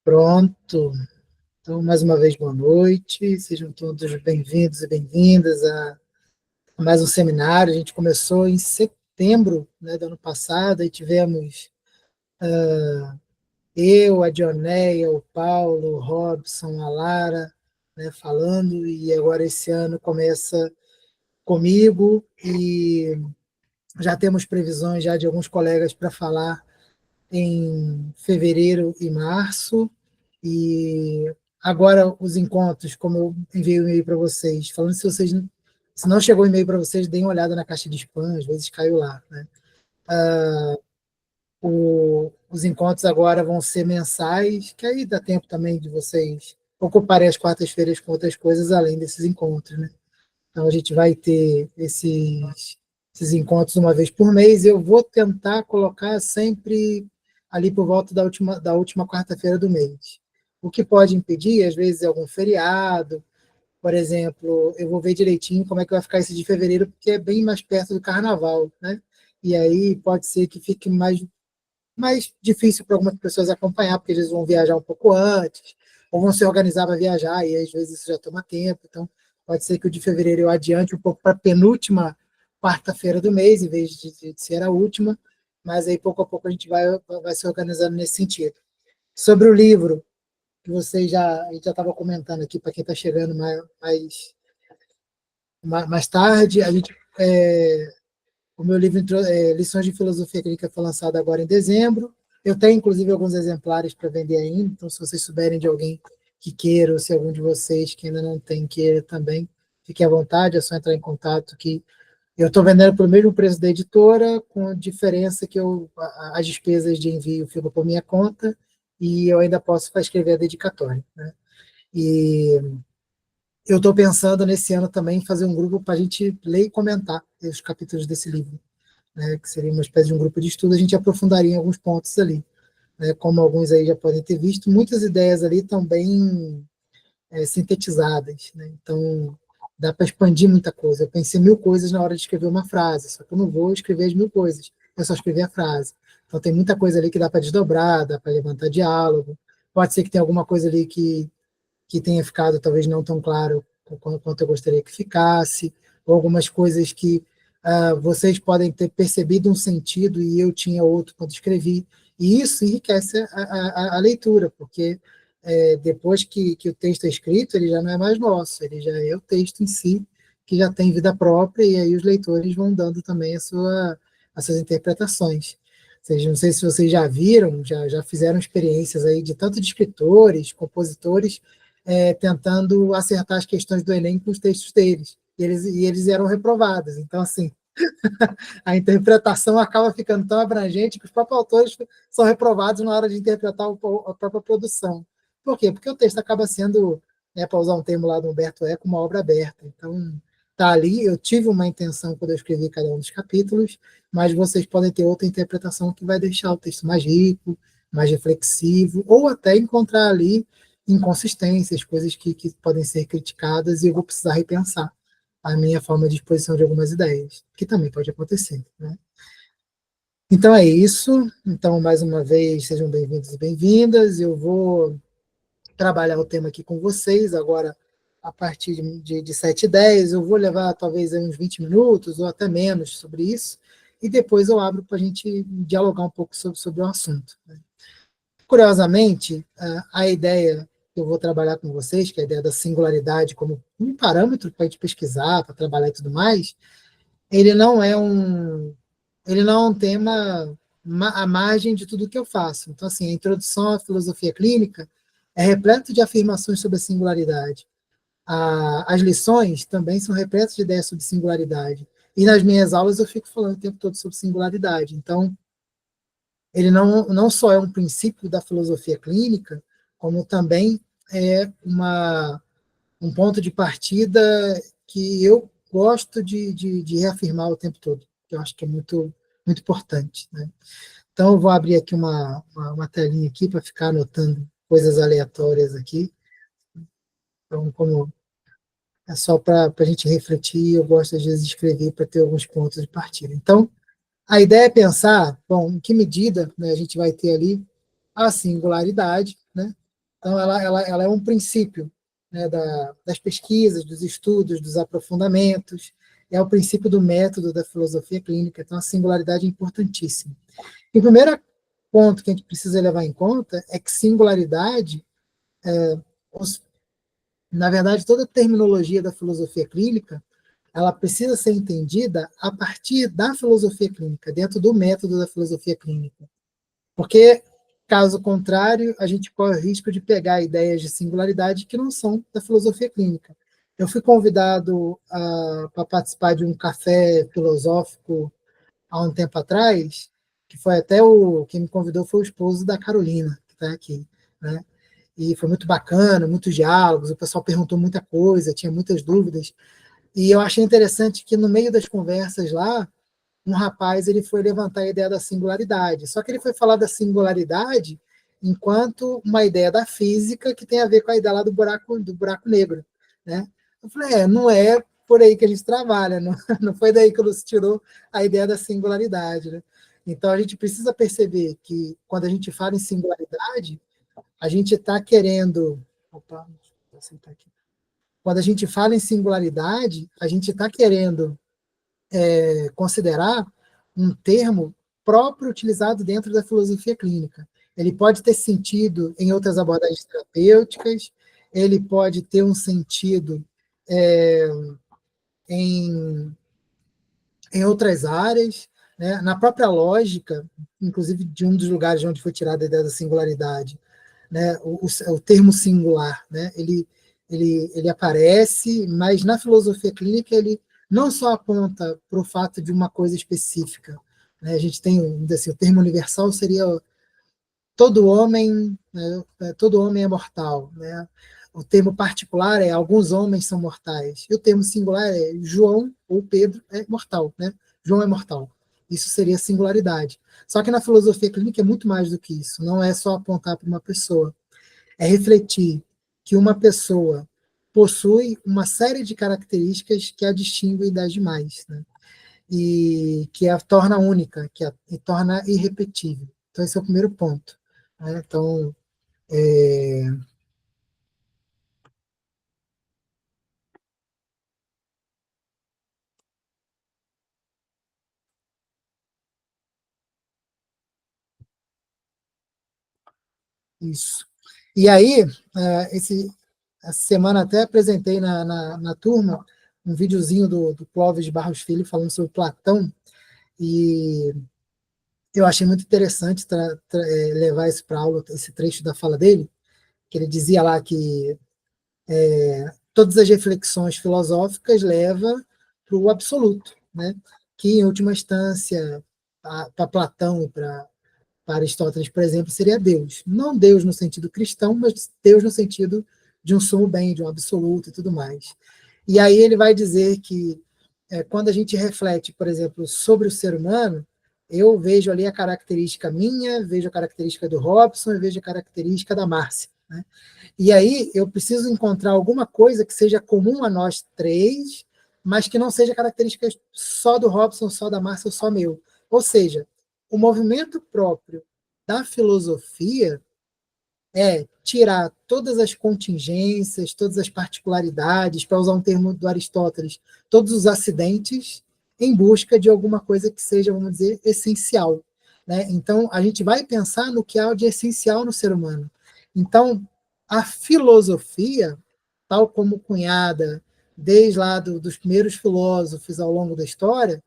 Pronto. Então, mais uma vez, boa noite. Sejam todos bem-vindos e bem-vindas a mais um seminário. A gente começou em setembro, né, do ano passado, e tivemos eu, a Dionéia, o Paulo, o Robson, a Lara, né, falando, e agora esse ano começa comigo, e já temos previsões já de alguns colegas para falar em fevereiro e março. E agora os encontros, como eu enviei o e-mail para vocês, falando se não chegou o e-mail para vocês, deem uma olhada na caixa de spam, às vezes caiu lá, né? Os encontros agora vão ser mensais, que aí dá tempo também de vocês ocuparem as quartas-feiras com outras coisas além desses encontros, né? Então a gente vai ter esses encontros uma vez por mês. Eu vou tentar colocar sempre ali por volta da última quarta-feira do mês. O que pode impedir, às vezes, é algum feriado. Por exemplo, eu vou ver direitinho como é que vai ficar esse de fevereiro, porque é bem mais perto do carnaval, né? E aí pode ser que fique mais difícil para algumas pessoas acompanhar, porque eles vão viajar um pouco antes, ou vão se organizar para viajar, e às vezes isso já toma tempo. Então, pode ser que o de fevereiro eu adiante um pouco para a penúltima quarta-feira do mês, em vez de ser a última, mas aí pouco a pouco a gente vai se organizando nesse sentido. Sobre o livro, que a gente já estava comentando aqui, para quem está chegando mais tarde, o meu livro Lições de Filosofia Clínica foi lançado agora em dezembro. Eu tenho, inclusive, alguns exemplares para vender ainda, então, se vocês souberem de alguém que queira, ou se algum de vocês que ainda não tem queira também, fique à vontade, é só entrar em contato, que eu estou vendendo pelo mesmo preço da editora, com a diferença que as despesas de envio ficam por minha conta, e eu ainda posso escrever a dedicatória, né? E eu estou pensando nesse ano também em fazer um grupo para a gente ler e comentar os capítulos desse livro, né, que seria uma espécie de um grupo de estudo. A gente aprofundaria em alguns pontos ali, né, como alguns aí já podem ter visto, muitas ideias ali estão bem sintetizadas, né, então dá para expandir muita coisa. Eu pensei 1000 coisas na hora de escrever uma frase, só que eu não vou escrever as 1000 coisas, eu só escrever a frase. Então tem muita coisa ali que dá para desdobrar, dá para levantar diálogo, pode ser que tenha alguma coisa ali que tenha ficado talvez não tão claro quanto eu gostaria que ficasse, ou algumas coisas que vocês podem ter percebido um sentido e eu tinha outro quando escrevi. E isso enriquece a leitura, porque depois que o texto é escrito, ele já não é mais nosso, ele já é o texto em si, que já tem vida própria, e aí os leitores vão dando também as suas interpretações. Ou seja, não sei se vocês já viram, já fizeram experiências aí de tanto de escritores, compositores, tentando acertar as questões do Enem com os textos deles. E eles eram reprovados. Então, assim, a interpretação acaba ficando tão abrangente que os próprios autores são reprovados na hora de interpretar a própria produção. Por quê? Porque o texto acaba sendo, para usar um termo lá do Humberto Eco, uma obra aberta. Então, tá ali, eu tive uma intenção quando eu escrevi cada um dos capítulos, mas vocês podem ter outra interpretação que vai deixar o texto mais rico, mais reflexivo, ou até encontrar ali inconsistências, coisas que podem ser criticadas e eu vou precisar repensar a minha forma de exposição de algumas ideias, que também pode acontecer, né? Então é isso. Então, mais uma vez, sejam bem-vindos e bem-vindas. Eu vou trabalhar o tema aqui com vocês agora a partir de 7h10. Eu vou levar talvez uns 20 minutos ou até menos sobre isso, e depois eu abro para a gente dialogar um pouco sobre o assunto, né? Curiosamente, a ideia que eu vou trabalhar com vocês, que é a ideia da singularidade como um parâmetro para a gente pesquisar, para trabalhar e tudo mais, ele não é um, ele não é um tema à margem de tudo que eu faço. Então, assim, a introdução à filosofia clínica é repleto de afirmações sobre a singularidade. As lições também são repletas de ideias sobre singularidade. E nas minhas aulas eu fico falando o tempo todo sobre singularidade. Então, ele não só é um princípio da filosofia clínica, como também é um ponto de partida que eu gosto de reafirmar o tempo todo, que eu acho que é muito, muito importante, né? Então, eu vou abrir aqui uma telinha aqui para ficar anotando coisas aleatórias aqui. Então, como é só para a gente refletir, eu gosto às vezes de escrever para ter alguns pontos de partida. Então, a ideia é pensar, bom, em que medida, né, a gente vai ter ali a singularidade, né? Então, ela é um princípio, né, das pesquisas, dos estudos, dos aprofundamentos, é o princípio do método da filosofia clínica, então a singularidade é importantíssima. E o primeiro ponto que a gente precisa levar em conta é que singularidade, na verdade, toda a terminologia da filosofia clínica, ela precisa ser entendida a partir da filosofia clínica, dentro do método da filosofia clínica. Porque, caso contrário, a gente corre o risco de pegar ideias de singularidade que não são da filosofia clínica. Eu fui convidado para participar de um café filosófico há um tempo atrás, que foi até quem me convidou foi o esposo da Carolina, que está aqui, né? E foi muito bacana, muitos diálogos, o pessoal perguntou muita coisa, tinha muitas dúvidas, e eu achei interessante que no meio das conversas lá, um rapaz ele foi levantar a ideia da singularidade. Só que ele foi falar da singularidade enquanto uma ideia da física que tem a ver com a ideia lá do buraco negro. Né? Eu falei, não é por aí que a gente trabalha, não, não foi daí que o Lúcio tirou a ideia da singularidade. Né? Então a gente precisa perceber que quando a gente fala em singularidade, a gente está querendo. Opa, deixa eu sentar aqui. Quando a gente fala em singularidade, a gente está querendo considerar um termo próprio utilizado dentro da filosofia clínica. Ele pode ter sentido em outras abordagens terapêuticas, ele pode ter um sentido é, em, em outras áreas, né? Na própria lógica, inclusive de um dos lugares onde foi tirada a ideia da singularidade, né? O termo singular, né? Ele aparece, mas na filosofia clínica ele não só aponta para o fato de uma coisa específica. Né? A gente tem, assim, o termo universal seria todo homem, né? Todo homem é mortal. Né? O termo particular é alguns homens são mortais. E o termo singular é João ou Pedro é mortal. Né? João é mortal. Isso seria singularidade. Só que na filosofia clínica é muito mais do que isso. Não é só apontar para uma pessoa. É refletir que uma pessoa possui uma série de características que a distinguem das demais, né? E que a torna única, que a torna irrepetível. Então, esse é o primeiro ponto. Né? Então, isso. E aí, essa semana até apresentei na turma um videozinho do Clóvis de Barros Filho falando sobre Platão, e eu achei muito interessante levar isso para aula, esse trecho da fala dele, que ele dizia lá que todas as reflexões filosóficas levam para o absoluto, né? Que, em última instância, para Platão e para Aristóteles, por exemplo, seria Deus. Não Deus no sentido cristão, mas Deus no sentido de um sumo bem, de um absoluto e tudo mais. E aí ele vai dizer que quando a gente reflete, por exemplo, sobre o ser humano, eu vejo ali a característica minha, vejo a característica do Robson e vejo a característica da Márcia. Né? E aí eu preciso encontrar alguma coisa que seja comum a nós três, mas que não seja característica só do Robson, só da Márcia ou só meu. Ou seja, o movimento próprio da filosofia é tirar todas as contingências, todas as particularidades, para usar um termo do Aristóteles, todos os acidentes, em busca de alguma coisa que seja, vamos dizer, essencial. Né? Então, a gente vai pensar no que há de essencial no ser humano. Então, a filosofia, tal como cunhada desde lá dos primeiros filósofos ao longo da história,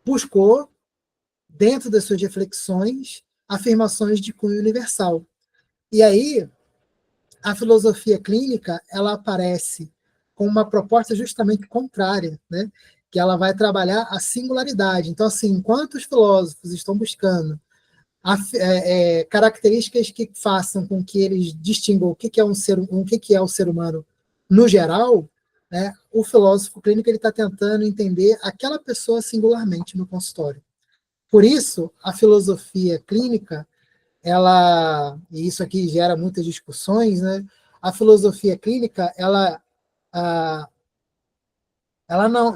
buscou dentro das suas reflexões, afirmações de cunho universal. E aí, a filosofia clínica, ela aparece com uma proposta justamente contrária, né? Que ela vai trabalhar a singularidade. Então, assim, enquanto os filósofos estão buscando características que façam com que eles distingam o que é o ser humano no geral, né? O filósofo clínico ele está tentando entender aquela pessoa singularmente no consultório. Por isso, a filosofia clínica, e isso aqui gera muitas discussões, né? A filosofia clínica, ela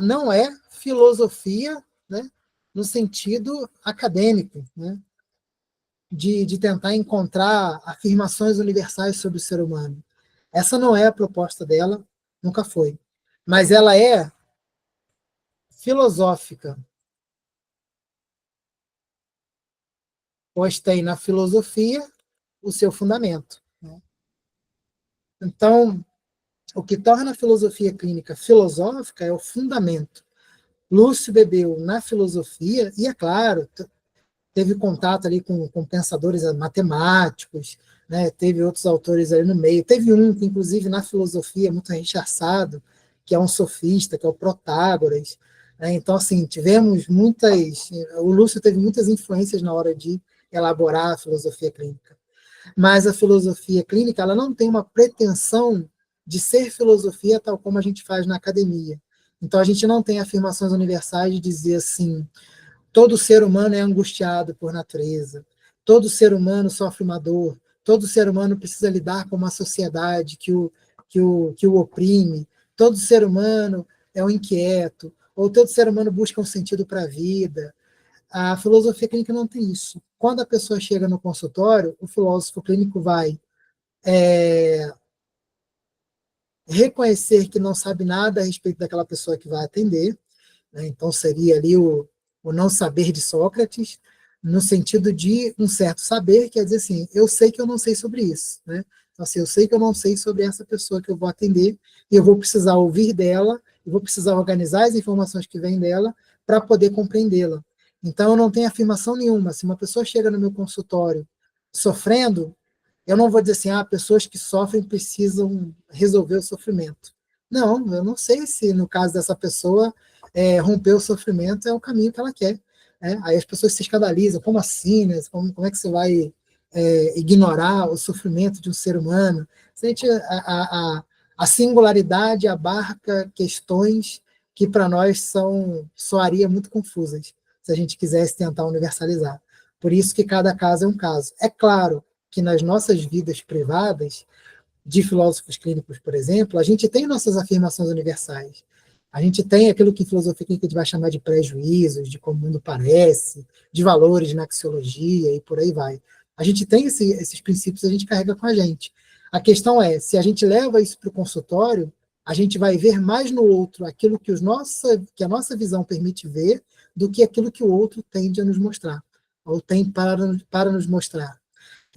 não é filosofia, né? No sentido acadêmico, né? de tentar encontrar afirmações universais sobre o ser humano. Essa não é a proposta dela, nunca foi. Mas ela é filosófica, pois tem na filosofia o seu fundamento. Então, o que torna a filosofia clínica filosófica é o fundamento. Lúcio bebeu na filosofia, e é claro, teve contato ali com pensadores matemáticos, né? Teve outros autores ali no meio. Teve um que, inclusive, na filosofia, é muito rechaçado, que é um sofista, que é o Protágoras. Né? Então, assim, tivemos muitas... O Lúcio teve muitas influências na hora de elaborar a filosofia clínica. Mas a filosofia clínica, ela não tem uma pretensão de ser filosofia tal como a gente faz na academia. Então, a gente não tem afirmações universais de dizer assim, todo ser humano é angustiado por natureza, todo ser humano sofre uma dor, todo ser humano precisa lidar com uma sociedade que o oprime, todo ser humano é um inquieto, ou todo ser humano busca um sentido para a vida. A filosofia clínica não tem isso. Quando a pessoa chega no consultório, o filósofo clínico vai reconhecer que não sabe nada a respeito daquela pessoa que vai atender, né? Então seria ali o não saber de Sócrates, no sentido de um certo saber, quer dizer assim, eu sei que eu não sei sobre isso, né? Então, assim, eu sei que eu não sei sobre essa pessoa que eu vou atender, e eu vou precisar ouvir dela, eu vou precisar organizar as informações que vêm dela para poder compreendê-la. Então, eu não tenho afirmação nenhuma. Se uma pessoa chega no meu consultório sofrendo, eu não vou dizer assim, pessoas que sofrem precisam resolver o sofrimento. Não, eu não sei se no caso dessa pessoa romper o sofrimento é o caminho que ela quer. Né? Aí as pessoas se escandalizam, como assim, né? Como é que você vai ignorar o sofrimento de um ser humano? A singularidade abarca questões que para nós soaria muito confusas, se a gente quisesse tentar universalizar. Por isso que cada caso é um caso. É claro que nas nossas vidas privadas, de filósofos clínicos, por exemplo, a gente tem nossas afirmações universais. A gente tem aquilo que em filosofia clínica a gente vai chamar de prejuízos, de como o mundo parece, de valores na axiologia e por aí vai. A gente tem esses princípios, a gente carrega com a gente. A questão é, se a gente leva isso para o consultório, a gente vai ver mais no outro aquilo que a nossa visão permite ver do que aquilo que o outro tende a nos mostrar, ou tem para nos mostrar.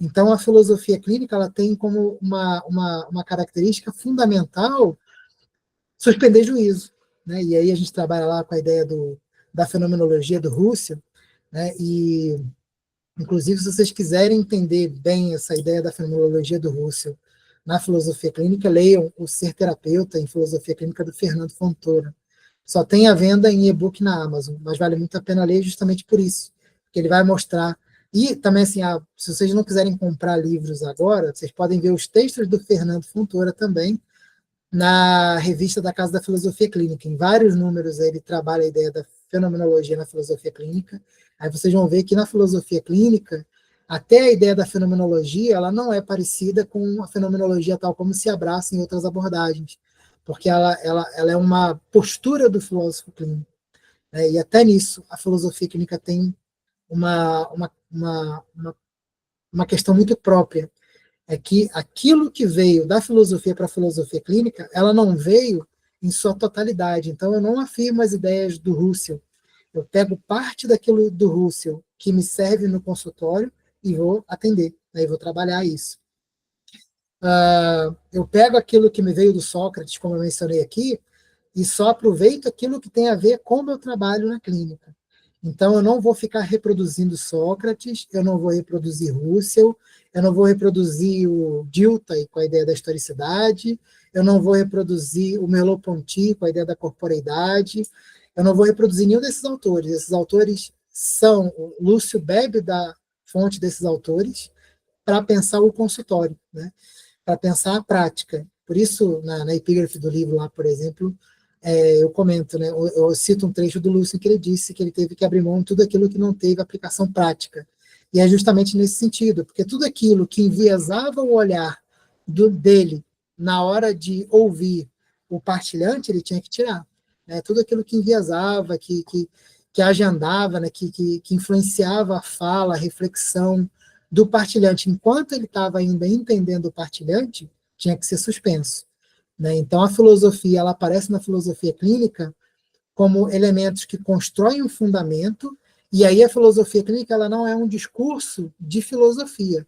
Então, a filosofia clínica ela tem como uma característica fundamental suspender juízo. Né? E aí a gente trabalha lá com a ideia da fenomenologia do Husserl, né? E, inclusive, se vocês quiserem entender bem essa ideia da fenomenologia do Husserl na filosofia clínica, leiam O Ser Terapeuta em Filosofia Clínica do Fernando Fontoura. Só tem à venda em e-book na Amazon, mas vale muito a pena ler justamente por isso, porque ele vai mostrar. E também, assim, se vocês não quiserem comprar livros agora, vocês podem ver os textos do Fernando Fontoura também na revista da Casa da Filosofia Clínica. Em vários números ele trabalha a ideia da fenomenologia na filosofia clínica. Aí vocês vão ver que na filosofia clínica, até a ideia da fenomenologia, ela não é parecida com a fenomenologia tal como se abraça em outras abordagens, porque ela é uma postura do filósofo clínico. Né? E até nisso, a filosofia clínica tem uma questão muito própria, é que aquilo que veio da filosofia para a filosofia clínica, ela não veio em sua totalidade. Então, eu não afirmo as ideias do Husserl. Eu pego parte daquilo do Husserl que me serve no consultório e vou atender, aí vou trabalhar isso. Eu pego aquilo que me veio do Sócrates, como eu mencionei aqui, e só aproveito aquilo que tem a ver com o meu trabalho na clínica. Então, eu não vou ficar reproduzindo Sócrates, eu não vou reproduzir Husserl, eu não vou reproduzir o Dilthey com a ideia da historicidade, eu não vou reproduzir o Merleau-Ponty com a ideia da corporeidade, eu não vou reproduzir nenhum desses autores. Esses autores são, o Lúcio bebe da fonte desses autores para pensar o consultório, né? Para pensar a prática. Por isso, na epígrafe do livro lá, por exemplo, eu comento, né, eu cito um trecho do Lúcio que ele disse que ele teve que abrir mão de tudo aquilo que não teve aplicação prática. E é justamente nesse sentido, porque tudo aquilo que enviesava o olhar dele na hora de ouvir o partilhante, ele tinha que tirar. Né? Tudo aquilo que enviesava, que agendava, né, que influenciava a fala, a reflexão, do partilhante, enquanto ele estava ainda entendendo o partilhante, tinha que ser suspenso. Né? Então, a filosofia, ela aparece na filosofia clínica como elementos que constroem um fundamento, e aí a filosofia clínica ela não é um discurso de filosofia,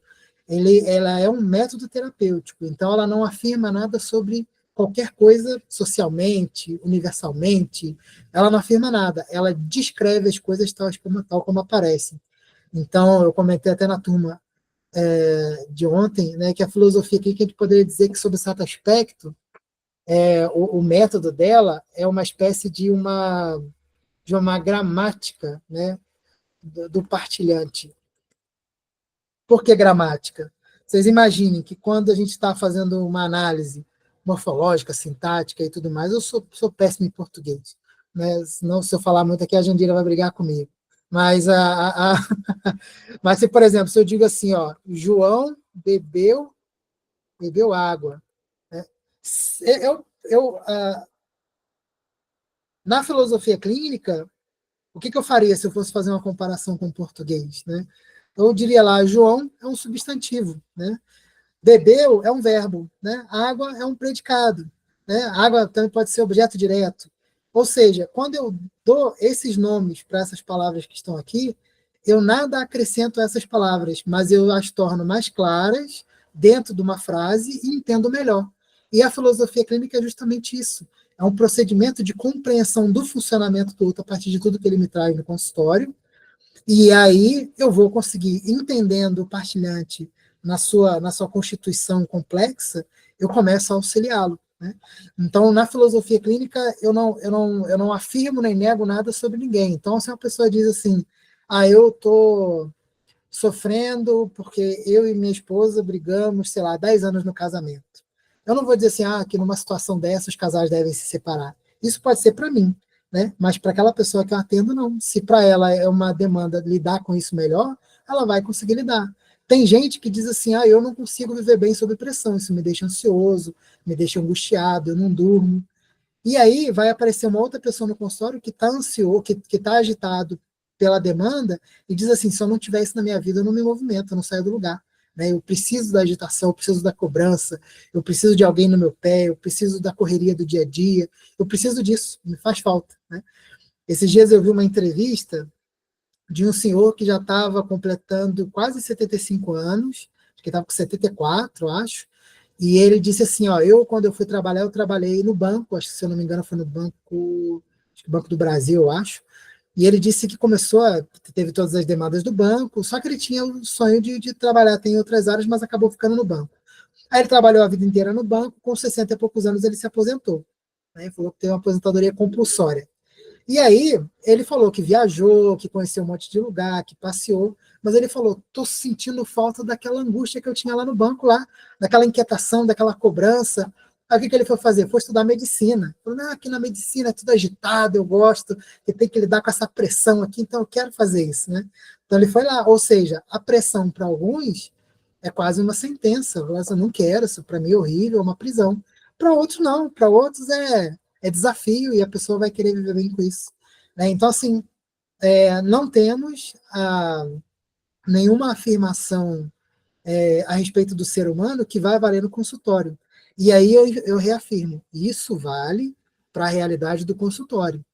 ela é um método terapêutico, então ela não afirma nada sobre qualquer coisa socialmente, universalmente, ela não afirma nada, ela descreve as coisas tal como aparecem. Então, eu comentei até na turma de ontem, né, que a filosofia clínica a gente poderia dizer que, sob certo aspecto, o método dela é uma espécie de uma gramática, né, do partilhante. Por que gramática? Vocês imaginem que quando a gente está fazendo uma análise morfológica, sintática e tudo mais, eu sou péssimo em português. Né? Senão, se eu falar muito aqui, a Jandira vai brigar comigo. Mas, mas se, por exemplo, se eu digo assim, ó, João bebeu água. Né? Na filosofia clínica, o que eu faria se eu fosse fazer uma comparação com o português? Né? Eu diria lá, João é um substantivo, né? Bebeu é um verbo, né? Água é um predicado, né? Água também pode ser objeto direto. Ou seja, quando eu dou esses nomes para essas palavras que estão aqui, eu nada acrescento a essas palavras, mas eu as torno mais claras dentro de uma frase e entendo melhor. E a filosofia clínica é justamente isso. É um procedimento de compreensão do funcionamento do outro a partir de tudo que ele me traz no consultório, e aí eu vou conseguir, entendendo o partilhante na sua constituição complexa, eu começo a auxiliá-lo. Né? Então, na filosofia clínica, eu não afirmo nem nego nada sobre ninguém. Então, se uma pessoa diz assim, eu estou sofrendo porque eu e minha esposa brigamos, sei lá, 10 anos no casamento. Eu não vou dizer assim, que numa situação dessa os casais devem se separar. Isso pode ser para mim, né? Mas para aquela pessoa que eu atendo, não. Se para ela é uma demanda lidar com isso melhor, ela vai conseguir lidar. Tem gente que diz assim, eu não consigo viver bem sob pressão, isso me deixa ansioso, me deixa angustiado, eu não durmo. E aí vai aparecer uma outra pessoa no consultório que está ansioso, que está agitado pela demanda e diz assim, se eu não tiver isso na minha vida, eu não me movimento, eu não saio do lugar. Né? Eu preciso da agitação, eu preciso da cobrança, eu preciso de alguém no meu pé, eu preciso da correria do dia a dia, eu preciso disso, me faz falta. Né? Esses dias eu vi uma entrevista de um senhor que já estava completando quase 75 anos, acho que estava com 74, acho, e ele disse assim, quando eu fui trabalhar, eu trabalhei no banco, acho que se eu não me engano foi no banco, acho que Banco do Brasil, eu acho, e ele disse que teve todas as demandas do banco, só que ele tinha o sonho de trabalhar em outras áreas, mas acabou ficando no banco. Aí ele trabalhou a vida inteira no banco, com 60 e poucos anos ele se aposentou. Né? Ele falou que teve uma aposentadoria compulsória. E aí, ele falou que viajou, que conheceu um monte de lugar, que passeou, mas ele falou, estou sentindo falta daquela angústia que eu tinha lá no banco, lá, daquela inquietação, daquela cobrança. Aí o que ele foi fazer? Foi estudar medicina. Falou, não, aqui na medicina é tudo agitado, eu gosto, eu tenho que lidar com essa pressão aqui, então eu quero fazer isso. Né? Então ele foi lá, ou seja, a pressão para alguns é quase uma sentença. Eu não quero, isso para mim é horrível, é uma prisão. Para outros não, para outros é desafio e a pessoa vai querer viver bem com isso. Né? Então, assim, não temos nenhuma afirmação a respeito do ser humano que vai valer no consultório. E aí eu reafirmo, isso vale para a realidade do consultório.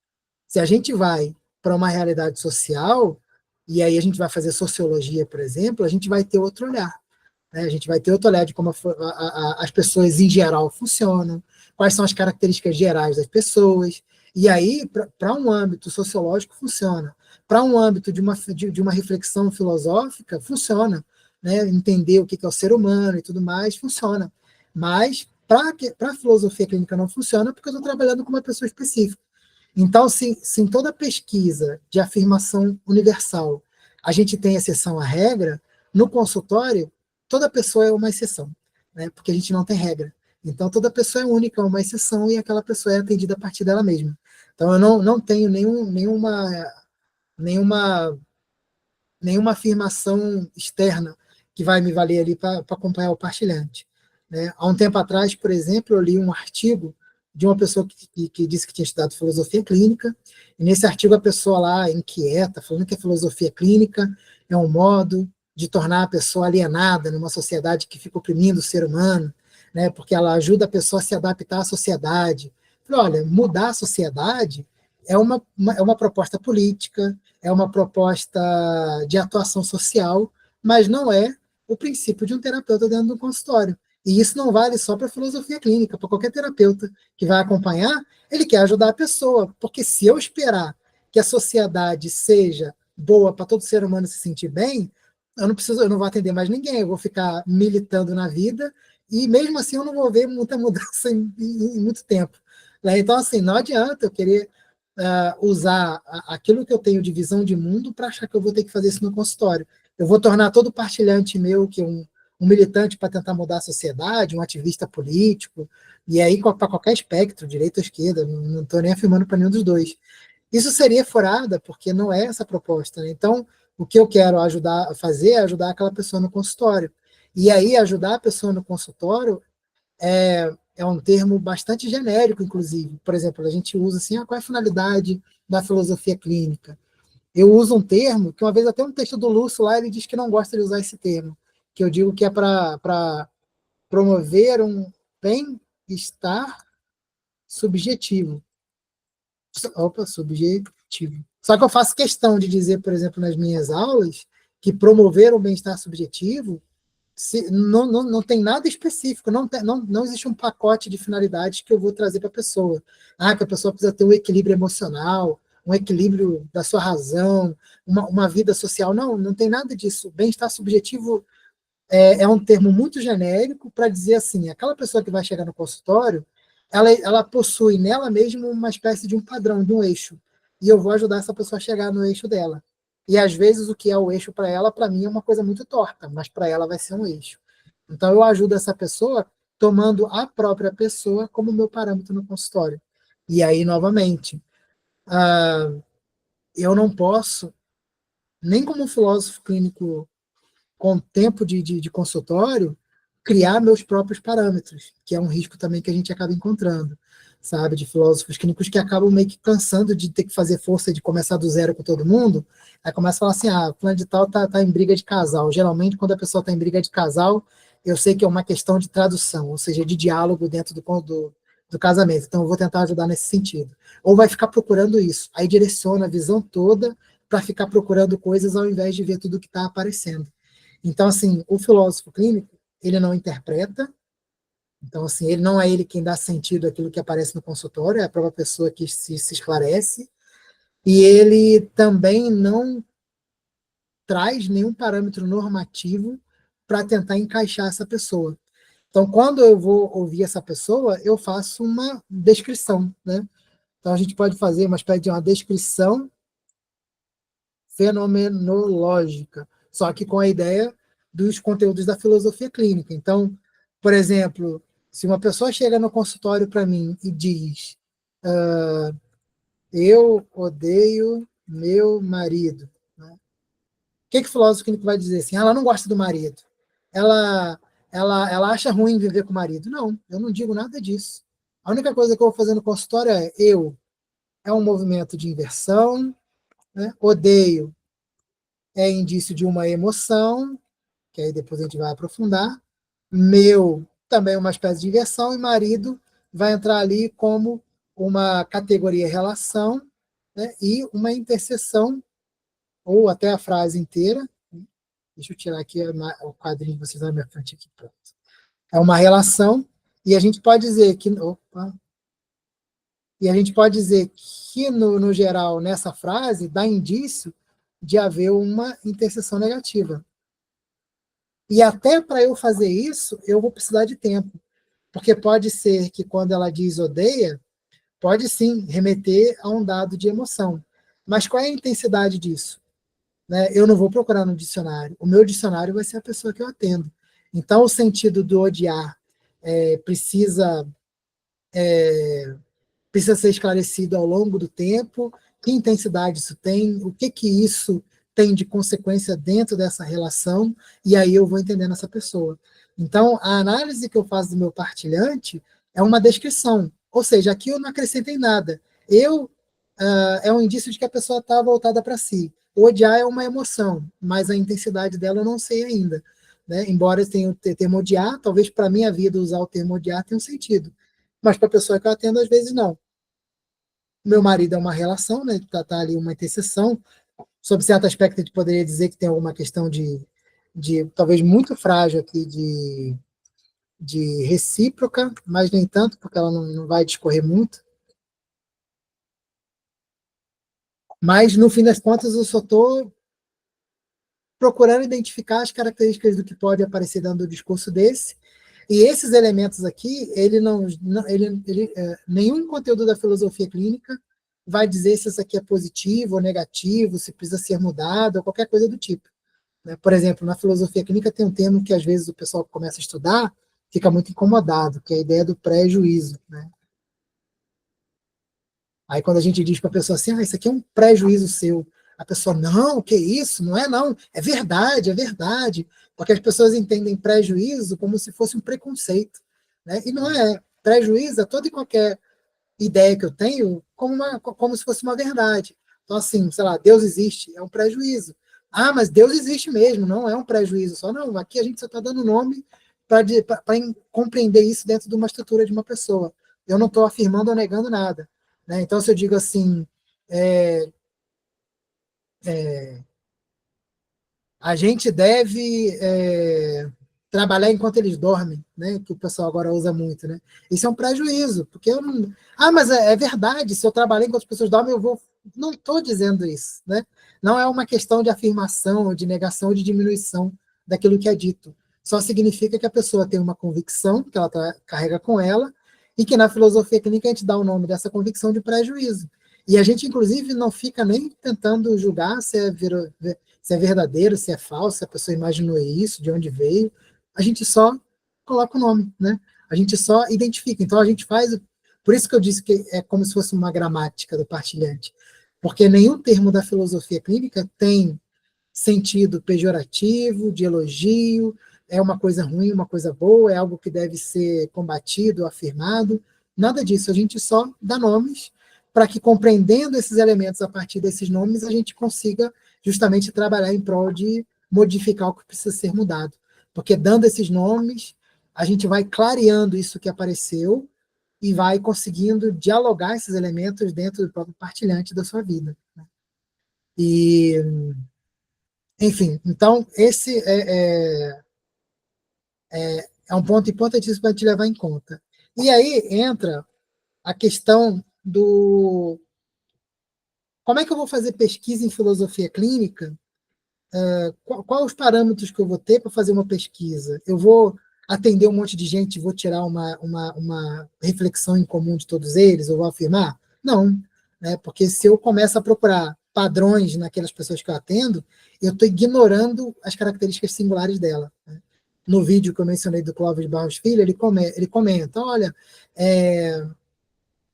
Se a gente vai para uma realidade social, e aí a gente vai fazer sociologia, por exemplo, a gente vai ter outro olhar. Né? A gente vai ter outro olhar de como as pessoas em geral funcionam, quais são as características gerais das pessoas. E aí, para um âmbito sociológico, funciona. Para um âmbito de uma reflexão filosófica, funciona. Né? Entender o que é o ser humano e tudo mais, funciona. Mas para a filosofia clínica não funciona porque eu estou trabalhando com uma pessoa específica. Então, se em toda pesquisa de afirmação universal a gente tem exceção à regra, no consultório, toda pessoa é uma exceção, né? Porque a gente não tem regra. Então, toda pessoa é única, é uma exceção, e aquela pessoa é atendida a partir dela mesma. Então, eu não tenho nenhuma, nenhuma afirmação externa que vai me valer ali para acompanhar o partilhante. Né? Há um tempo atrás, por exemplo, eu li um artigo de uma pessoa que disse que tinha estudado filosofia clínica, e nesse artigo a pessoa lá inquieta, falando que a filosofia clínica é um modo de tornar a pessoa alienada numa sociedade que fica oprimindo o ser humano, né, porque ela ajuda a pessoa a se adaptar à sociedade. Falei, olha, mudar a sociedade é uma proposta política, é uma proposta de atuação social, mas não é o princípio de um terapeuta dentro do consultório. E isso não vale só para a filosofia clínica, para qualquer terapeuta que vai acompanhar, ele quer ajudar a pessoa, porque se eu esperar que a sociedade seja boa para todo ser humano se sentir bem, eu não vou atender mais ninguém, eu vou ficar militando na vida e mesmo assim eu não vou ver muita mudança em muito tempo. Né? Então, assim, não adianta eu querer usar aquilo que eu tenho de visão de mundo para achar que eu vou ter que fazer isso no consultório. Eu vou tornar todo partilhante meu que um militante para tentar mudar a sociedade, um ativista político, e aí para qualquer espectro, direita ou esquerda, não estou nem afirmando para nenhum dos dois. Isso seria furada, porque não é essa a proposta. Né? Então, o que eu quero ajudar a fazer é ajudar aquela pessoa no consultório. E aí, ajudar a pessoa no consultório é um termo bastante genérico, inclusive. Por exemplo, a gente usa assim, qual é a finalidade da filosofia clínica? Eu uso um termo, que uma vez até um texto do Lúcio lá, ele diz que não gosta de usar esse termo, que eu digo que é para promover um bem-estar subjetivo. Opa, subjetivo. Só que eu faço questão de dizer, por exemplo, nas minhas aulas, que promover o bem-estar subjetivo não tem nada específico, não existe um pacote de finalidades que eu vou trazer para a pessoa. Que a pessoa precisa ter um equilíbrio emocional, um equilíbrio da sua razão, uma vida social. Não tem nada disso. Bem-estar subjetivo é um termo muito genérico para dizer assim, aquela pessoa que vai chegar no consultório, ela possui nela mesma uma espécie de um padrão, de um eixo. E eu vou ajudar essa pessoa a chegar no eixo dela. E às vezes o que é o eixo para ela, para mim é uma coisa muito torta, mas para ela vai ser um eixo. Então eu ajudo essa pessoa tomando a própria pessoa como meu parâmetro no consultório. E aí, novamente, eu não posso, nem como filósofo clínico com tempo de consultório, criar meus próprios parâmetros, que é um risco também que a gente acaba encontrando, sabe? De filósofos clínicos que acabam meio que cansando de ter que fazer força de começar do zero com todo mundo, aí começa a falar assim, fulano de tal tá em briga de casal. Geralmente, quando a pessoa está em briga de casal, eu sei que é uma questão de tradução, ou seja, de diálogo dentro do casamento. Então, eu vou tentar ajudar nesse sentido. Ou vai ficar procurando isso. Aí direciona a visão toda para ficar procurando coisas ao invés de ver tudo que está aparecendo. Então, assim, o filósofo clínico, ele não interpreta, então, assim, ele não é ele quem dá sentido àquilo que aparece no consultório, é a própria pessoa que se esclarece, e ele também não traz nenhum parâmetro normativo para tentar encaixar essa pessoa. Então, quando eu vou ouvir essa pessoa, eu faço uma descrição, né? Então, a gente pode fazer uma espécie de uma descrição fenomenológica, só que com a ideia dos conteúdos da filosofia clínica. Então, por exemplo, se uma pessoa chega no consultório para mim e diz: eu odeio meu marido, né? O que o filósofo clínico vai dizer assim? Ela não gosta do marido, ela, ela acha ruim viver com o marido. Não, eu não digo nada disso. A única coisa que eu vou fazer no consultório é um movimento de inversão, né? Odeio é indício de uma emoção, que aí depois a gente vai aprofundar. Meu também é uma espécie de inversão, e marido vai entrar ali como uma categoria relação, né, e uma interseção, ou até a frase inteira. Deixa eu tirar aqui o quadrinho que vocês na minha frente aqui. Pronto. É uma relação, e a gente pode dizer que. Opa, e a gente pode dizer que, no geral, nessa frase, dá indício de haver uma interseção negativa. E até para eu fazer isso, eu vou precisar de tempo. Porque pode ser que quando ela diz odeia, pode sim remeter a um dado de emoção. Mas qual é a intensidade disso? Né? Eu não vou procurar no dicionário. O meu dicionário vai ser a pessoa que eu atendo. Então, o sentido do odiar precisa ser esclarecido ao longo do tempo, que intensidade isso tem, o que isso tem de consequência dentro dessa relação, e aí eu vou entendendo essa pessoa. Então, a análise que eu faço do meu partilhante é uma descrição, ou seja, aqui eu não acrescentei nada. É um indício de que a pessoa está voltada para si. odiar é uma emoção, mas a intensidade dela eu não sei ainda. Né? Embora tenha o termo odiar, talvez para a minha vida usar o termo odiar tenha um sentido. Mas para a pessoa que eu atendo, às vezes não. Meu marido é uma relação, né? Tá ali uma interseção. Sob certo aspecto, a gente poderia dizer que tem alguma questão de talvez muito frágil aqui de recíproca, mas nem tanto, porque ela não vai discorrer muito. Mas, no fim das contas, eu só estou procurando identificar as características do que pode aparecer dentro do discurso desse. E esses elementos aqui, nenhum conteúdo da filosofia clínica vai dizer se isso aqui é positivo ou negativo, se precisa ser mudado, ou qualquer coisa do tipo. Né? Por exemplo, na filosofia clínica tem um termo que às vezes o pessoal que começa a estudar fica muito incomodado, que é a ideia do pré-juízo. Né? Aí quando a gente diz para a pessoa assim, isso aqui é um prejuízo seu, a pessoa, não, que isso? Não é não, é verdade, é verdade. Porque as pessoas entendem prejuízo como se fosse um preconceito. Né? E não é. Prejuízo é toda e qualquer ideia que eu tenho como se fosse uma verdade. Então, assim, sei lá, Deus existe, é um prejuízo. Ah, mas Deus existe mesmo, não é um prejuízo. Só não, aqui a gente só está dando nome para compreender isso dentro de uma estrutura de uma pessoa. Eu não estou afirmando ou negando nada. Né? Então, se eu digo assim, é, a gente deve trabalhar enquanto eles dormem, né? Que o pessoal agora usa muito, né? Isso é um prejuízo, porque eu não. Ah, mas é verdade, se eu trabalhar enquanto as pessoas dormem, eu vou. Não estou dizendo isso, né? Não é uma questão de afirmação, de negação, de diminuição daquilo que é dito. Só significa que a pessoa tem uma convicção que ela carrega com ela e que na filosofia clínica a gente dá o nome dessa convicção de prejuízo. E a gente, inclusive, não fica nem tentando julgar se é verdadeiro, se é falso, se a pessoa imaginou isso, de onde veio. A gente só coloca o nome, né? A gente só identifica. Então a gente faz. Por isso que eu disse que é como se fosse uma gramática do partilhante. Porque nenhum termo da filosofia clínica tem sentido pejorativo, de elogio, é uma coisa ruim, uma coisa boa, é algo que deve ser combatido, afirmado. Nada disso. A gente só dá nomes para que, compreendendo esses elementos a partir desses nomes, a gente consiga justamente trabalhar em prol de modificar o que precisa ser mudado. Porque dando esses nomes, a gente vai clareando isso que apareceu e vai conseguindo dialogar esses elementos dentro do próprio partilhante da sua vida. E, enfim, então esse é um ponto importantíssimo para a gente levar em conta. E aí entra a questão do como é que eu vou fazer pesquisa em filosofia clínica. Quais os parâmetros que eu vou ter para fazer uma pesquisa? Eu vou atender um monte de gente e vou tirar uma reflexão em comum de todos eles? Eu vou afirmar? Não, né? Porque se eu começo a procurar padrões naquelas pessoas que eu atendo, eu estou ignorando as características singulares dela. Né? No vídeo que eu mencionei do Clóvis Barros Filho, ele comenta, olha,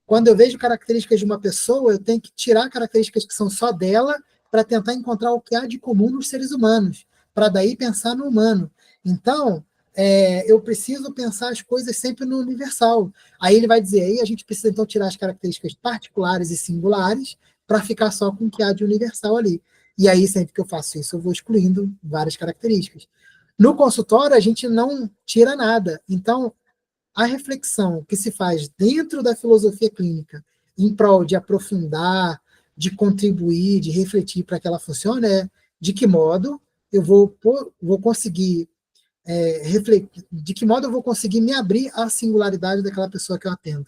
quando eu vejo características de uma pessoa, eu tenho que tirar características que são só dela para tentar encontrar o que há de comum nos seres humanos, para daí pensar no humano. Então, eu preciso pensar as coisas sempre no universal. Aí ele vai dizer, aí a gente precisa então tirar as características particulares e singulares para ficar só com o que há de universal ali. E aí, sempre que eu faço isso, eu vou excluindo várias características. No consultório, a gente não tira nada. Então, a reflexão que se faz dentro da filosofia clínica em prol de aprofundar, de contribuir, de refletir para que ela funcione é de que modo eu vou conseguir refletir, de que modo eu vou conseguir me abrir à singularidade daquela pessoa que eu atendo,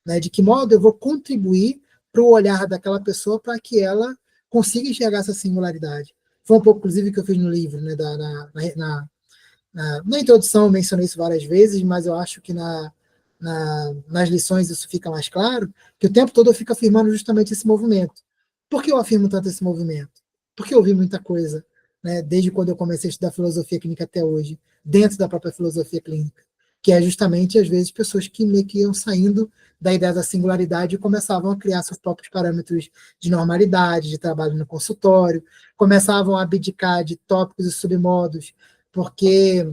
né? De que modo eu vou contribuir para o olhar daquela pessoa para que ela consiga enxergar essa singularidade. Foi um pouco, inclusive, que eu fiz no livro, né, na introdução eu mencionei isso várias vezes, mas eu acho que nas lições isso fica mais claro, que o tempo todo eu fico afirmando justamente esse movimento. Por que eu afirmo tanto esse movimento? Porque eu ouvi muita coisa, né, desde quando eu comecei a estudar filosofia clínica até hoje, dentro da própria filosofia clínica, que é justamente, às vezes, pessoas que meio que iam saindo da ideia da singularidade e começavam a criar seus próprios parâmetros de normalidade, de trabalho no consultório, começavam a abdicar de tópicos e submodos, porque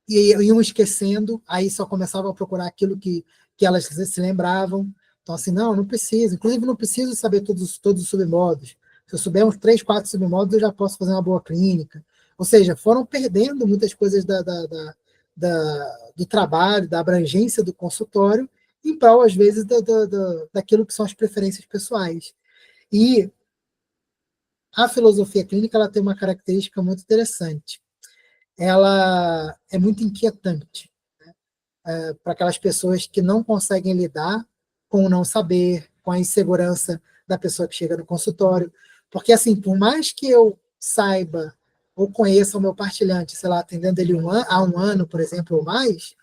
iam esquecendo, aí só começavam a procurar aquilo que elas se lembravam. Então, assim, não preciso. Inclusive, não preciso saber todos os submodos. Se eu souber uns 3, 4 submódulos, eu já posso fazer uma boa clínica. Ou seja, foram perdendo muitas coisas do trabalho, da abrangência do consultório, em prol, às vezes, daquilo que são as preferências pessoais. E a filosofia clínica ela tem uma característica muito interessante. Ela é muito inquietante para aquelas pessoas que não conseguem lidar com o não saber, com a insegurança da pessoa que chega no consultório. Porque, assim, por mais que eu saiba ou conheça o meu partilhante, sei lá, atendendo ele há um ano, por exemplo, ou mais,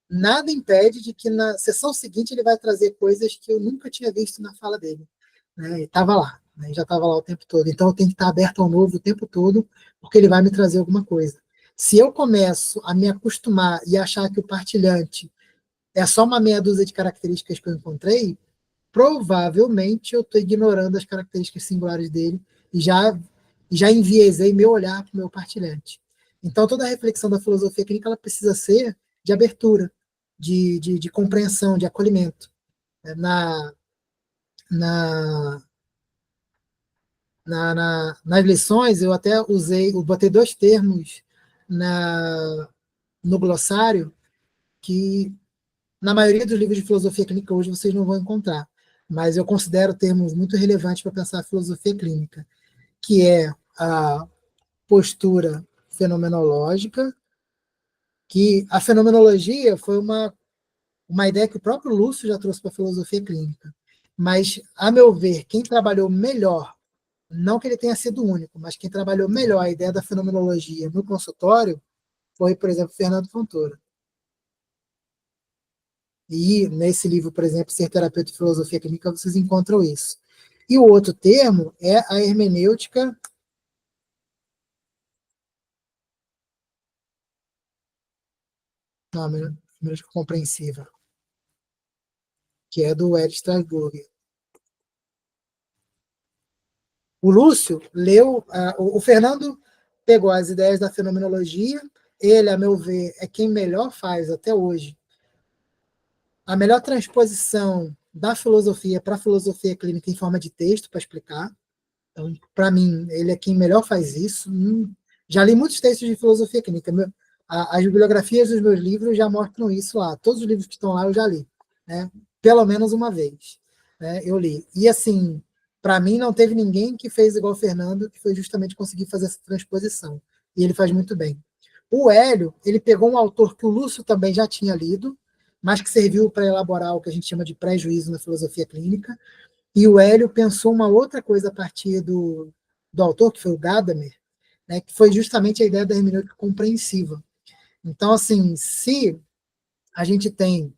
nada impede de que na sessão seguinte ele vai trazer coisas que eu nunca tinha visto na fala dele. Né? E estava lá, né? Já estava lá o tempo todo. Então eu tenho que estar aberto ao novo o tempo todo, porque ele vai me trazer alguma coisa. Se eu começo a me acostumar e achar que o partilhante é só uma meia dúzia de características que eu encontrei, provavelmente eu estou ignorando as características singulares dele e já enviesei meu olhar para o meu partilhante. Então, toda a reflexão da filosofia clínica ela precisa ser de abertura, de compreensão, de acolhimento. Na, na, nas lições, eu até eu botei 2 termos no glossário que na maioria dos livros de filosofia clínica hoje vocês não vão encontrar, mas eu considero termos muito relevantes para pensar a filosofia clínica, que é a postura fenomenológica, que a fenomenologia foi uma ideia que o próprio Lúcio já trouxe para a filosofia clínica. Mas, a meu ver, quem trabalhou melhor, não que ele tenha sido o único, mas quem trabalhou melhor a ideia da fenomenologia no consultório foi, por exemplo, Fernando Fontoura. E nesse livro, por exemplo, Ser Terapeuta de Filosofia Clínica, vocês encontram isso. E o outro termo é a hermenêutica não, hermenêutica compreensiva, que é do Ed Strasbourg. O Lúcio leu, o Fernando pegou as ideias da fenomenologia, ele, a meu ver, é quem melhor faz até hoje a melhor transposição da filosofia para a filosofia clínica em forma de texto para explicar. Então, para mim, ele é quem melhor faz isso. Já li muitos textos de filosofia clínica. As bibliografias dos meus livros já mostram isso lá. Todos os livros que estão lá eu já li, né? Pelo menos uma vez, né? Eu li. E assim, para mim não teve ninguém que fez igual o Fernando, que foi justamente conseguir fazer essa transposição. E ele faz muito bem. O Hélio, ele pegou um autor que o Lúcio também já tinha lido, mas que serviu para elaborar o que a gente chama de pré-juízo na filosofia clínica, e o Hélio pensou uma outra coisa a partir do autor, que foi o Gadamer, né, que foi justamente a ideia da hermenêutica compreensiva. Então, assim, se a gente tem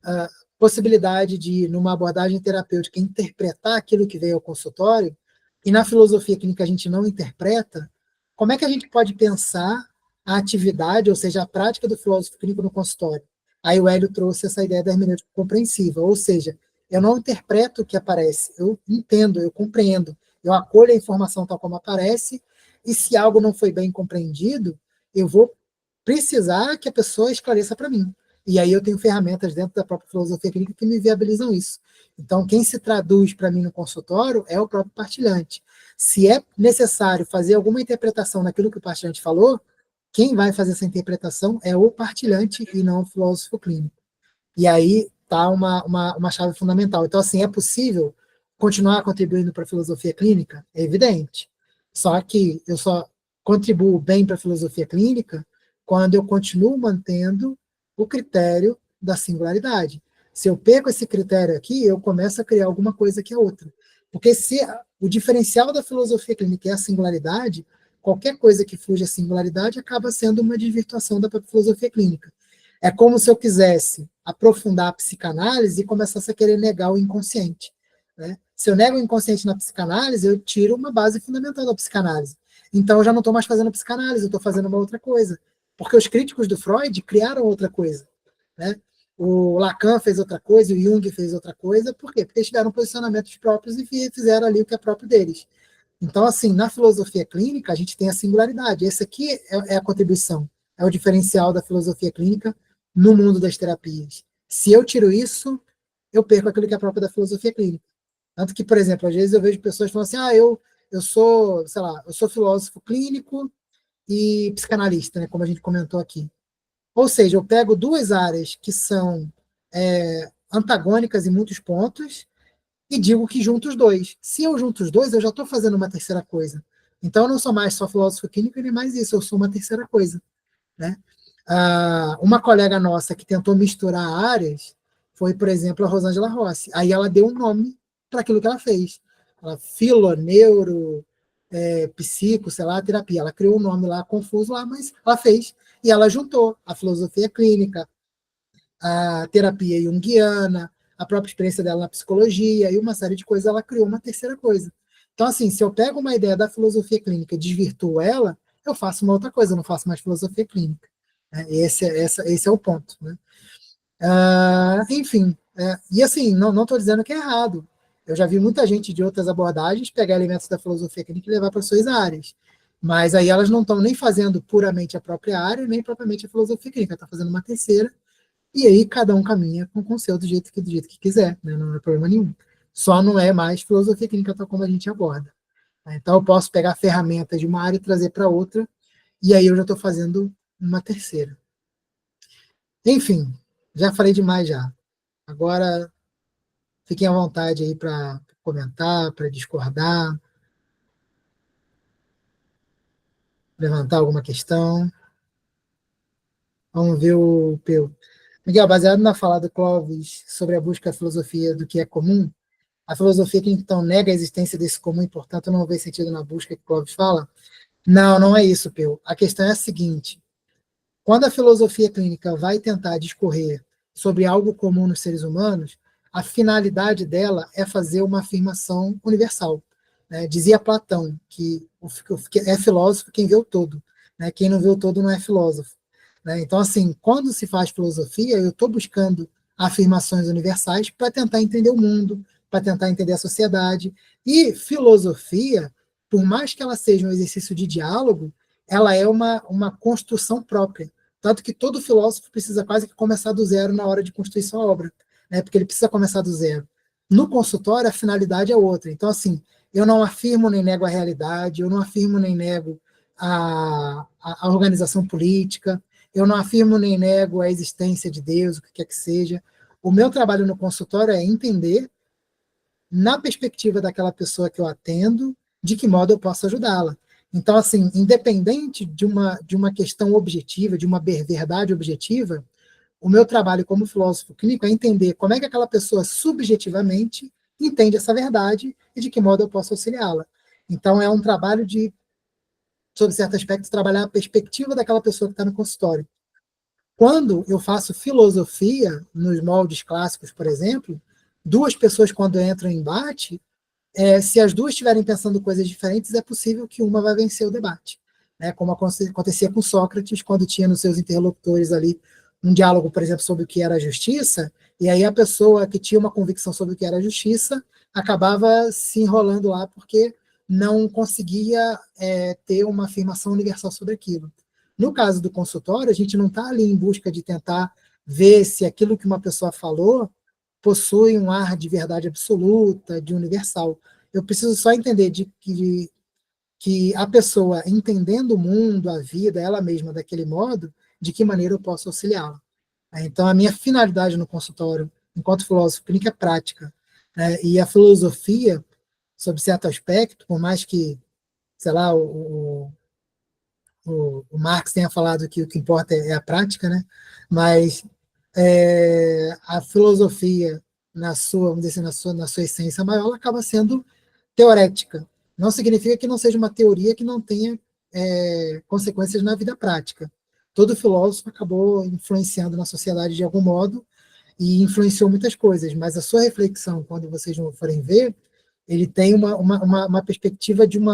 a possibilidade de, numa abordagem terapêutica, interpretar aquilo que veio ao consultório, e na filosofia clínica a gente não interpreta, como é que a gente pode pensar a atividade, ou seja, a prática do filósofo clínico no consultório? Aí o Hélio trouxe essa ideia da hermenêutica compreensiva, ou seja, eu não interpreto o que aparece, eu entendo, eu compreendo, eu acolho a informação tal como aparece, e se algo não foi bem compreendido, eu vou precisar que a pessoa esclareça para mim. E aí eu tenho ferramentas dentro da própria filosofia clínica que me viabilizam isso. Então, quem se traduz para mim no consultório é o próprio partilhante. Se é necessário fazer alguma interpretação naquilo que o partilhante falou, quem vai fazer essa interpretação é o partilhante e não o filósofo clínico. E aí está uma chave fundamental. Então, assim, é possível continuar contribuindo para a filosofia clínica? É evidente. Só que eu só contribuo bem para a filosofia clínica quando eu continuo mantendo o critério da singularidade. Se eu perco esse critério aqui, eu começo a criar alguma coisa que é outra. Porque se o diferencial da filosofia clínica é a singularidade, qualquer coisa que fuja a singularidade acaba sendo uma desvirtuação da própria filosofia clínica. É como se eu quisesse aprofundar a psicanálise e começasse a querer negar o inconsciente. Né? Se eu nego o inconsciente na psicanálise, eu tiro uma base fundamental da psicanálise. Então, eu já não estou mais fazendo psicanálise, eu estou fazendo uma outra coisa. Porque os críticos do Freud criaram outra coisa. Né? O Lacan fez outra coisa, o Jung fez outra coisa. Por quê? Porque eles tiveram posicionamentos próprios e fizeram ali o que é próprio deles. Então, assim, na filosofia clínica, a gente tem a singularidade. Esse aqui é a contribuição, é o diferencial da filosofia clínica no mundo das terapias. Se eu tiro isso, eu perco aquilo que é próprio da filosofia clínica. Tanto que, por exemplo, às vezes eu vejo pessoas falando assim, eu sou, sei lá, eu sou filósofo clínico e psicanalista, né, como a gente comentou aqui. Ou seja, eu pego duas áreas que são antagônicas em muitos pontos e digo que junto os dois. Se eu junto os dois, eu já estou fazendo uma terceira coisa. Então, eu não sou mais só filósofo clínico e nem mais isso, eu sou uma terceira coisa, né? Uma colega nossa que tentou misturar áreas foi, por exemplo, a Rosângela Rossi. Aí ela deu um nome para aquilo que ela fez. Ela, filo, neuro, psico, sei lá, terapia. Ela criou um nome lá confuso lá, mas ela fez. E ela juntou a filosofia clínica, a terapia junguiana, a própria experiência dela na psicologia e uma série de coisas, ela criou uma terceira coisa. Então, assim, se eu pego uma ideia da filosofia clínica e desvirtuo ela, eu faço uma outra coisa, eu não faço mais filosofia clínica. Esse é o ponto. Né? Enfim, e assim, não estou dizendo que é errado. Eu já vi muita gente de outras abordagens pegar elementos da filosofia clínica e levar para suas áreas. Mas aí elas não estão nem fazendo puramente a própria área, nem propriamente a filosofia clínica, está fazendo uma terceira, e aí cada um caminha com o seu do jeito que quiser, né? Não é problema nenhum. Só não é mais filosofia clínica tal como a gente aborda. Né? Então eu posso pegar ferramentas de uma área e trazer para outra, e aí eu já estou fazendo uma terceira. Enfim, já falei demais já. Agora fiquem à vontade aí para comentar, para discordar, levantar alguma questão. Vamos ver o Peu. Miguel, baseado na fala do Clóvis sobre a busca da filosofia do que é comum, a filosofia que então nega a existência desse comum e, portanto, não vê sentido na busca que Clóvis fala? Não, não é isso, Peu. A questão é a seguinte: quando a filosofia clínica vai tentar discorrer sobre algo comum nos seres humanos, a finalidade dela é fazer uma afirmação universal. Né? Dizia Platão que é filósofo quem vê o todo. Né? Quem não vê o todo não é filósofo. Né? Então, assim, quando se faz filosofia, eu estou buscando afirmações universais para tentar entender o mundo, para tentar entender a sociedade. E filosofia, por mais que ela seja um exercício de diálogo, ela é uma construção própria. Tanto que todo filósofo precisa quase que começar do zero na hora de construir sua obra, né? Porque ele precisa começar do zero. No consultório, a finalidade é outra. Então, assim, eu não afirmo nem nego a realidade, eu não afirmo nem nego a organização política, eu não afirmo nem nego a existência de Deus, o que quer que seja. O meu trabalho no consultório é entender, na perspectiva daquela pessoa que eu atendo, de que modo eu posso ajudá-la. Então, assim, independente de uma questão objetiva, de uma verdade objetiva, o meu trabalho como filósofo clínico é entender como é que aquela pessoa subjetivamente entende essa verdade e de que modo eu posso auxiliá-la. Então, é um trabalho de, sob certo aspecto, trabalhar a perspectiva daquela pessoa que está no consultório. Quando eu faço filosofia, nos moldes clássicos, por exemplo, duas pessoas, quando entram em embate, se as duas estiverem pensando coisas diferentes, é possível que uma vai vencer o debate. Né? Como acontecia com Sócrates, quando tinha nos seus interlocutores ali um diálogo, por exemplo, sobre o que era justiça, e aí a pessoa que tinha uma convicção sobre o que era justiça acabava se enrolando lá porque não conseguia ter uma afirmação universal sobre aquilo. No caso do consultório, a gente não está ali em busca de tentar ver se aquilo que uma pessoa falou possui um ar de verdade absoluta, de universal. Eu preciso só entender que a pessoa, entendendo o mundo, a vida, ela mesma daquele modo, de que maneira eu posso auxiliá-la. Então, a minha finalidade no consultório, enquanto filósofo clínico, é prática. E a filosofia, sob certo aspecto, por mais que, sei lá, o Marx tenha falado que o que importa é a prática, né? Mas a filosofia, vamos dizer assim, na sua essência maior, ela acaba sendo teorética. Não significa que não seja uma teoria que não tenha consequências na vida prática. Todo filósofo acabou influenciando na sociedade de algum modo e influenciou muitas coisas, mas a sua reflexão, quando vocês forem ver, ele tem uma perspectiva de um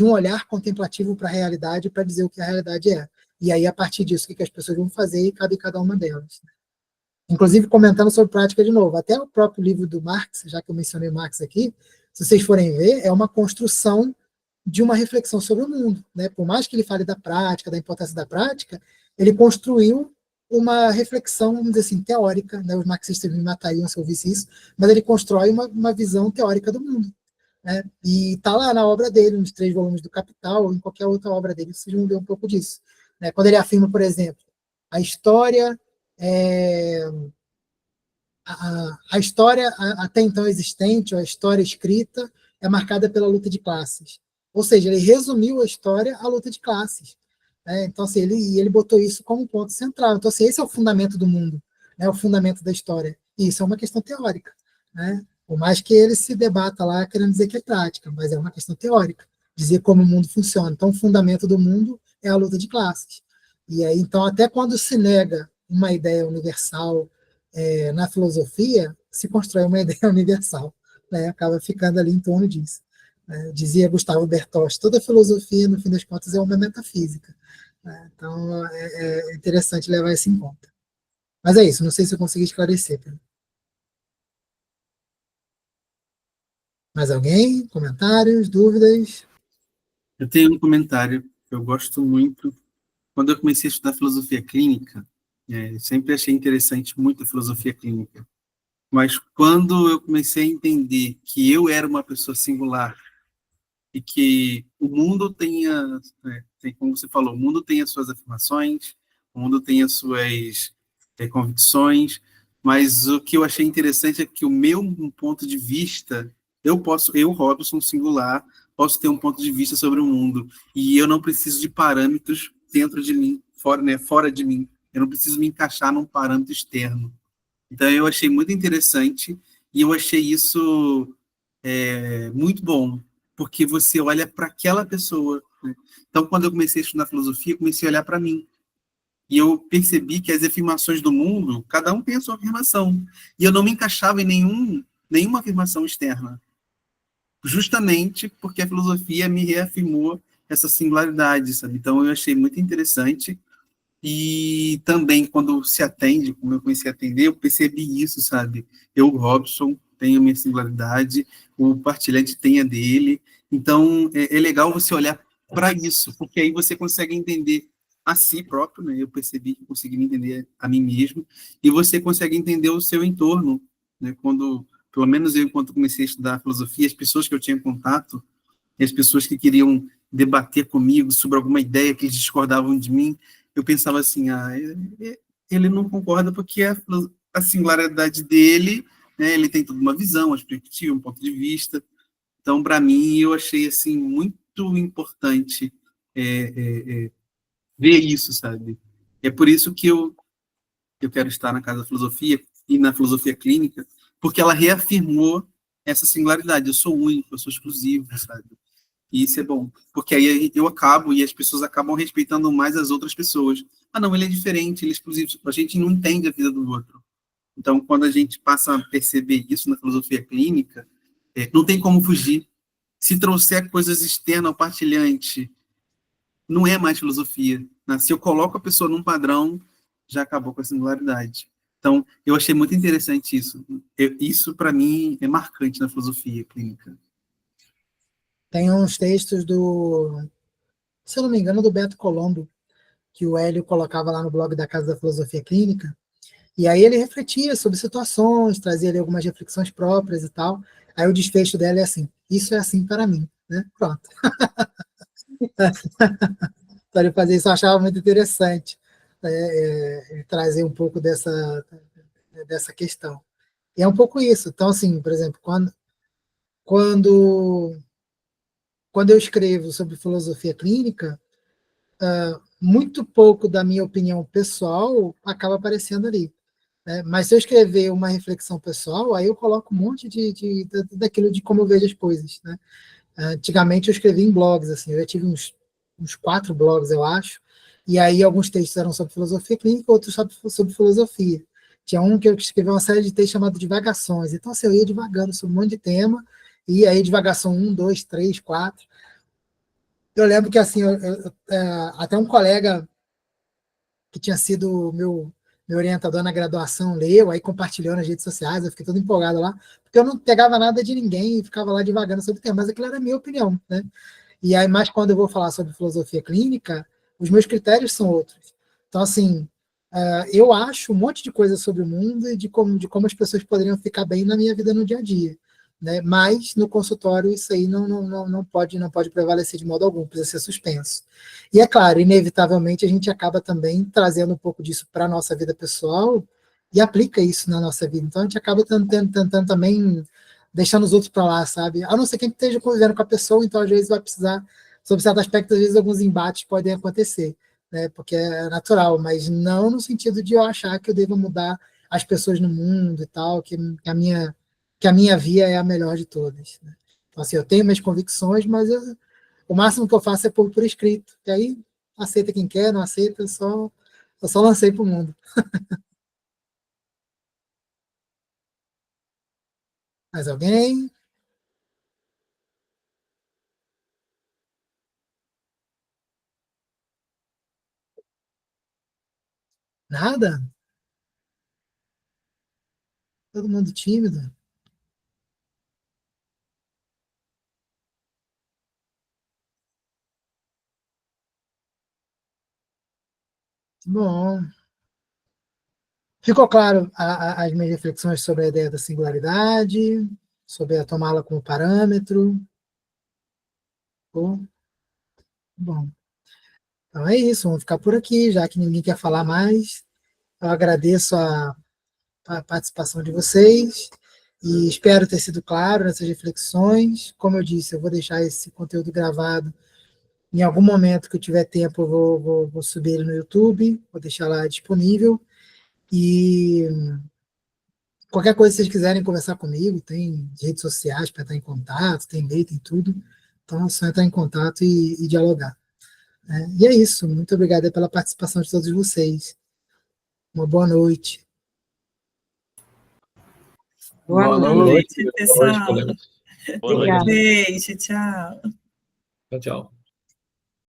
olhar contemplativo para a realidade, para dizer o que a realidade é. E aí, a partir disso, o que as pessoas vão fazer, e cabe cada uma delas. Inclusive, comentando sobre prática de novo, até o próprio livro do Marx, já que eu mencionei Marx aqui, se vocês forem ver, é uma construção de uma reflexão sobre o mundo. Né? Por mais que ele fale da prática, da importância da prática, ele construiu uma reflexão, vamos dizer assim, teórica. Né? Os marxistas me matariam se eu ouvisse isso, mas ele constrói uma visão teórica do mundo. né? E está lá na obra dele, nos 3 volumes do Capital, ou em qualquer outra obra dele, vocês vão ver um pouco disso, né? Quando ele afirma, por exemplo, a história é, a história até então existente, ou a história escrita, é marcada pela luta de classes. Ou seja, ele resumiu a história à luta de classes. Né? Então, assim, ele botou isso como um ponto central. Então, assim, esse é o fundamento do mundo, né? O fundamento da história. E isso é uma questão teórica. Né? Por mais que ele se debata lá querendo dizer que é prática, mas é uma questão teórica, dizer como o mundo funciona. Então, o fundamento do mundo é a luta de classes. E aí, então, até quando se nega uma ideia universal na filosofia, se constrói uma ideia universal, né? Acaba ficando ali em torno disso. Né? Dizia Gustavo Bertolt, toda filosofia, no fim das contas, é uma metafísica. Né? Então, é interessante levar isso em conta. Mas é isso, não sei se eu consegui esclarecer. Mais alguém? Comentários? Dúvidas? Eu tenho um comentário que eu gosto muito. Quando eu comecei a estudar filosofia clínica, sempre achei interessante muito a filosofia clínica. Mas quando eu comecei a entender que eu era uma pessoa singular e que o mundo tem, como você falou, o mundo tem as suas afirmações, o mundo tem as suas convicções, mas o que eu achei interessante é que o meu ponto de vista, eu, Robson, singular, posso ter um ponto de vista sobre o mundo, e eu não preciso de parâmetros dentro de mim, fora de mim. Eu não preciso me encaixar num parâmetro externo. Então, eu achei muito interessante e eu achei isso muito bom, porque você olha para aquela pessoa. Né? Então, quando eu comecei a estudar filosofia, eu comecei a olhar para mim. E eu percebi que as afirmações do mundo, cada um tem a sua afirmação. E eu não me encaixava em nenhuma afirmação externa. Justamente porque a filosofia me reafirmou essa singularidade, sabe? Então, eu achei muito interessante. E também, quando se atende, como eu comecei a atender, eu percebi isso, sabe? Eu, Robson, tenho minha singularidade, o partilhante tem a dele. Então, é legal você olhar para isso, porque aí você consegue entender a si próprio, né? Eu percebi que consegui me entender a mim mesmo, e você consegue entender o seu entorno, né? Quando, pelo menos eu, enquanto comecei a estudar filosofia, as pessoas que eu tinha contato, e as pessoas que queriam debater comigo sobre alguma ideia que eles discordavam de mim, eu pensava assim, ele não concorda porque a singularidade dele, né, ele tem toda uma visão, uma perspectiva, um ponto de vista. Então, para mim, eu achei assim muito importante ver isso, sabe? É por isso que eu quero estar na Casa da Filosofia e na filosofia clínica, porque ela reafirmou essa singularidade. Eu sou único, eu sou exclusivo, sabe? E isso é bom, porque aí eu acabo e as pessoas acabam respeitando mais as outras pessoas. Ah, não, ele é diferente, ele é exclusivo. A gente não entende a vida do outro. Então, quando a gente passa a perceber isso na filosofia clínica, não tem como fugir. Se trouxer coisas externas ao partilhante, não é mais filosofia. Né? Se eu coloco a pessoa num padrão, já acabou com a singularidade. Então, eu achei muito interessante isso. Isso, para mim, é marcante na filosofia clínica. Tem uns textos se eu não me engano, do Beto Colombo, que o Hélio colocava lá no blog da Casa da Filosofia Clínica, e aí ele refletia sobre situações, trazia ali algumas reflexões próprias e tal. Aí o desfecho dela é assim: isso é assim para mim, né? Pronto. Então ele fazia isso, eu achava muito interessante, trazer um pouco dessa questão. E é um pouco isso. Então, assim, por exemplo, quando, quando eu escrevo sobre filosofia clínica, muito pouco da minha opinião pessoal acaba aparecendo ali. Né? Mas se eu escrever uma reflexão pessoal, aí eu coloco um monte daquilo de como eu vejo as coisas. Né? Antigamente eu escrevia em blogs, assim, eu já tive uns 4 blogs, eu acho, e aí alguns textos eram sobre filosofia clínica, outros sobre filosofia. Tinha um que eu escrevi uma série de textos chamado Divagações. Então, assim, eu ia divagando sobre um monte de tema, e aí divagação 1, 2, 3, 4. Eu lembro que, assim, até um colega que tinha sido meu orientador na graduação leu, aí compartilhou nas redes sociais, eu fiquei todo empolgado lá, porque eu não pegava nada de ninguém e ficava lá divagando sobre o tema, mas aquilo era a minha opinião, né? E aí, mais quando eu vou falar sobre filosofia clínica, os meus critérios são outros. Então, assim, eu acho um monte de coisa sobre o mundo e de como as pessoas poderiam ficar bem na minha vida no dia a dia. né? Mas no consultório isso aí não pode prevalecer de modo algum, precisa ser suspenso. E é claro, inevitavelmente a gente acaba também trazendo um pouco disso para a nossa vida pessoal e aplica isso na nossa vida. Então a gente acaba tentando também deixando os outros para lá, sabe? A não ser que a gente esteja convivendo com a pessoa, então às vezes vai precisar, sobre certo aspecto, às vezes alguns embates podem acontecer, né? Porque é natural, mas não no sentido de eu achar que eu devo mudar as pessoas no mundo e tal, que a minha via é a melhor de todas, né? Então, assim, eu tenho minhas convicções, mas o máximo que eu faço é pôr por escrito. E aí, aceita quem quer, não aceita, eu só lancei para o mundo. Mais alguém? Nada? Todo mundo tímido? Bom, ficou claro as minhas reflexões sobre a ideia da singularidade, sobre a tomá-la como parâmetro. Ficou? Bom, então é isso, vamos ficar por aqui, já que ninguém quer falar mais. Eu agradeço a participação de vocês e espero ter sido claro nessas reflexões. Como eu disse, eu vou deixar esse conteúdo gravado. Em algum momento que eu tiver tempo, eu vou subir ele no YouTube, vou deixar lá disponível. E qualquer coisa que vocês quiserem conversar comigo, tem redes sociais para estar em contato, tem e-mail, tem tudo. Então é só entrar em contato e dialogar, né? E é isso. Muito obrigado pela participação de todos vocês. Uma boa noite. Boa Boa noite, noite, pessoal. podemos. Boa noite. Beijo, tchau. Tchau, tchau.